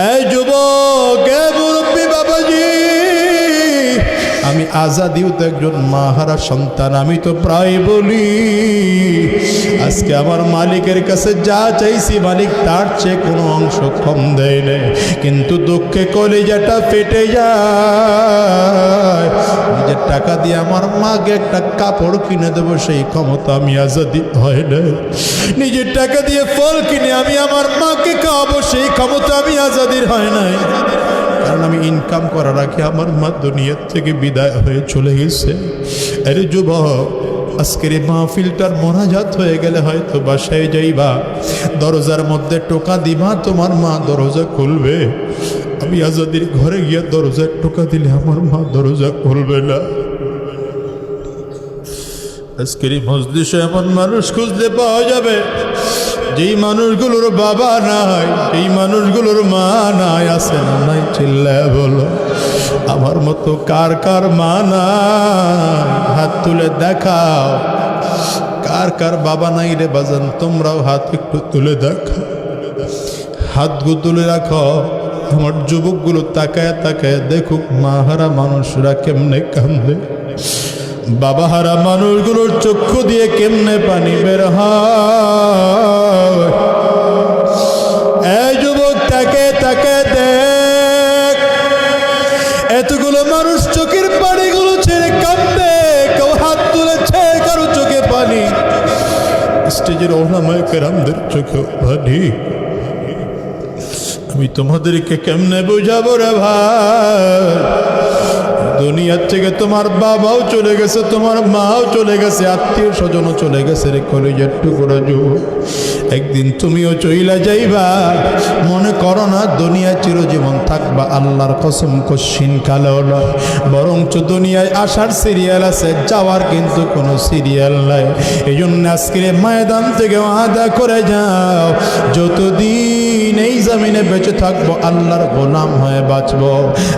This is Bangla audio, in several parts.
এই যুবক, এ মুরব্বী বাবাজি, আমি আজাদিও তো একজন মাহারা সন্তান। আমি তো প্রায় বলি আজকে আমার মালিকের কাছে যা চাইছি মালিক তার চেয়ে কোনো অংশ কম দেয় না, কিন্তু দুঃখে কলিজাটা ফেটে যায়। নিজের টাকা দিয়ে আমার মাকে একটা কাপড় কিনে দেবো সেই ক্ষমতা আমি আজাদি হয় না। নিজের টাকা দিয়ে ফল কিনে আমি আমার মাকে খাওয়াবো সেই ক্ষমতা আমি আজাদির হয় নাই, কারণ আমি ইনকাম করার আগে আমার মা দুনিয়ার থেকে বিদায় হয়ে চলে গেছে। আরে যুবক, আজকের এই মাহফিলটার মোনাজাত হয়ে গেলে হয়তো বাসায় যাইবা, দরজার মধ্যে টোকা দিবা, তোমার মা দরজা খুলবে। আমি আজাদির ঘরে গিয়ে দরজায় টোকা দিলে আমার মা দরজা খুলবে না। আজকের এই মজলিসে এমন মানুষ খুঁজতে পাওয়া যাবে যেই মানুষগুলোর বাবা নাই, এই মানুষগুলোর মা নাই। আছে না নাই? চিল্লায় বলো, আমার মতো কার কার মা নাই? হাত তুলে দেখাও। কার কার বাবা নাই রে বাজান? তোমরাও হাত একটু তুলে দেখাও, হাতগুলো তুলে রাখো। আমার যুবকগুলো তাকায় তাকায় দেখুক মাহারা মানুষরা কেমনে কান্দে, বাবাহারা মানুষগুলোর চক্ষু দিয়ে কেমনে পানি বের হয়। এই যুবক, তাকে তাকে দেখ, এতগুলো মানুষ চোখের পানিগুলো ছেড়ে কাঁদবে। কেউ হাত তুলেছে, কারো চোখে পানি, স্টেজের ওলামায়ে কেরামদের চোখে পানি। আমি তোমাদেরকে কেমনে বুঝাবো রে ভাই? দুনিয়ার থেকে তোমার বাবাও চলে গেছে, তোমার মাও চলে গেছে, আত্মীয় স্বজনও চলে গেছে রে কলিজার টুকরা যুবক। একদিন তুমিও চইলা যাইবা। মনে করো না দুনিয়া চিরজীবন থাকবা, আল্লাহর কসম কশিন কালো নয়, বরঞ্চ দুনিয়ায় আসার সিরিয়াল আছে, যাওয়ার কিন্তু কোনো সিরিয়াল নাই। এই জন্য আজকের ময়দান থেকে ওয়াদা করে যাও, যতদিন এই জমিনে বেঁচে থাকবো আল্লাহর গোলাম হয়ে বাঁচবো,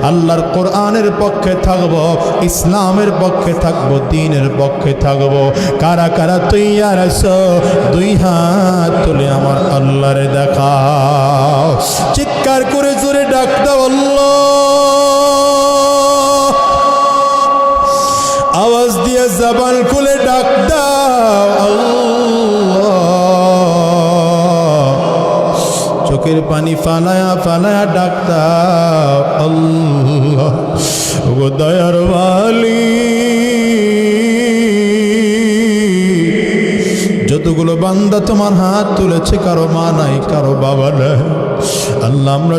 আল্লাহর কোরআনের পক্ষে থাকবো, ইসলামের পক্ষে থাকবো, দ্বীনের পক্ষে থাকবো। কারা কারা তৈয়ার আছো? দুই হাত তুলে আমার আল্লাহরে দেখাও, চিৎকার করে জোরে ডাক দাও আল্লাহ, আওয়াজ দিয়ে জবান খুলে ডাক দাও আল্লাহ। চোখের পানি ফালায়া ফালায়া ডাক দাও আল্লাহ। ও দয়ার মালিক, যতগুলো বান্দা তোমার হাত তুলেছে, কারো মা নাই, কারো বাবা নাই, আল্লাহ আমরা